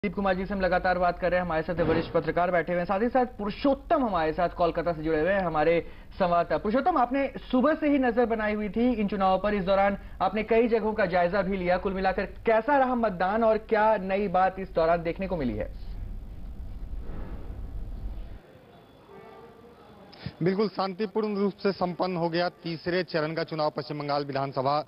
दीप कुमार जी से हम लगातार बात कर रहे हैं। हमारे साथ वरिष्ठ पत्रकार बैठे हुए हैं, साथ ही साथ पुरुषोत्तम हमारे साथ कोलकाता से जुड़े हुए हैं, हमारे संवाददाता। पुरुषोत्तम, आपने सुबह से ही नजर बनाई हुई थी इन चुनावों पर। इस दौरान आपने कई जगहों का जायजा भी लिया। कुल मिलाकर कैसा रहा मतदान और क्या नई बात इस दौरान देखने को मिली है? बिल्कुल शांतिपूर्ण रूप से संपन्न हो गया तीसरे चरण का चुनाव। पश्चिम बंगाल विधानसभा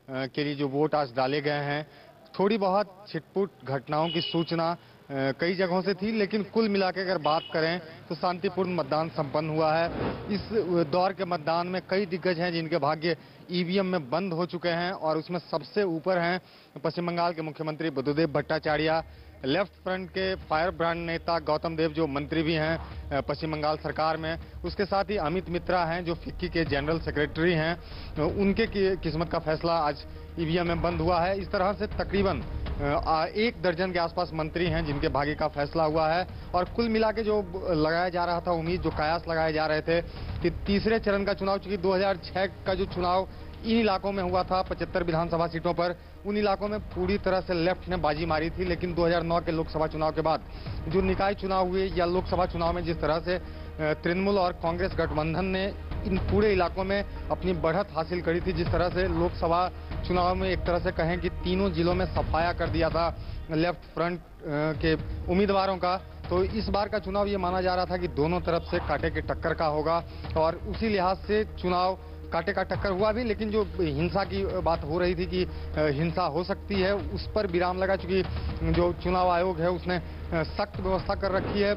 के लिए जो वोट आज डाले गए हैं, थोड़ी बहुत छिटपुट घटनाओं की सूचना कई जगहों से थी, लेकिन कुल मिलाकर अगर बात करें तो शांतिपूर्ण मतदान संपन्न हुआ है। इस दौर के मतदान में कई दिग्गज हैं जिनके भाग्य ईवीएम में बंद हो चुके हैं, और उसमें सबसे ऊपर हैं पश्चिम बंगाल के मुख्यमंत्री बुद्धदेव भट्टाचार्य, लेफ्ट फ्रंट के फायर ब्रांड नेता गौतम देव जो मंत्री भी हैं पश्चिम बंगाल सरकार में, उसके साथ ही अमित मित्रा हैं जो फिक्की के जनरल सेक्रेटरी हैं। उनके किस्मत का फैसला आज ईवीएम में बंद हुआ है। इस तरह से तकरीबन 1 दर्जन के आसपास मंत्री हैं जिनके भाग्य का फैसला हुआ है। और कुल मिला के जो लगाया जा रहा था उम्मीद, जो कयास लगाए जा रहे थे कि तीसरे चरण का चुनाव, चूंकि 2006 का जो चुनाव इन इलाकों में हुआ था 75 विधानसभा सीटों पर, उन इलाकों में पूरी तरह से लेफ्ट ने बाजी मारी थी। लेकिन 2009 के लोकसभा चुनाव के बाद जो निकाय चुनाव हुए या लोकसभा चुनाव में जिस तरह से तृणमूल और कांग्रेस गठबंधन ने इन पूरे इलाकों में अपनी बढ़त हासिल करी थी, जिस तरह से लोकसभा चुनाव में एक तरह से कहें कि तीनों जिलों में सफाया कर दिया था लेफ्ट फ्रंट के उम्मीदवारों का, तो इस बार का चुनाव ये माना जा रहा था कि दोनों तरफ से कांटे की टक्कर का होगा। और उसी लिहाज से चुनाव कांटे का टक्कर हुआ भी। लेकिन जो हिंसा की बात हो रही थी कि हिंसा हो सकती है, उस पर विराम लगा, चूंकि जो चुनाव आयोग है उसने सख्त व्यवस्था कर रखी है।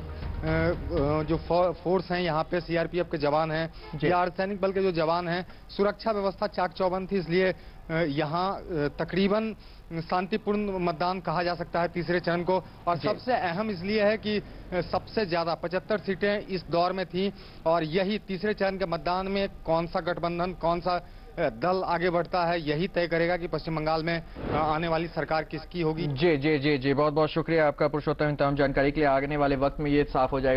जो फोर्स हैं यहाँ पे, सीआरपीएफ के जवान हैं या अर्धसैनिक बल के जो जवान हैं, सुरक्षा व्यवस्था चाक चौबंद थी, इसलिए यहाँ तकरीबन शांतिपूर्ण मतदान कहा जा सकता है तीसरे चरण को। और सबसे अहम इसलिए है कि सबसे ज्यादा 75 सीटें इस दौर में थी, और यही तीसरे चरण के मतदान में कौन सा गठबंधन, कौन सा दल आगे बढ़ता है, यही तय करेगा कि पश्चिम बंगाल में आने वाली सरकार किसकी होगी। जी जी जी जी, बहुत बहुत शुक्रिया आपका पुरुषोत्तम, तमाम जानकारी के लिए। आने वाले वक्त में ये साफ हो जाएगा।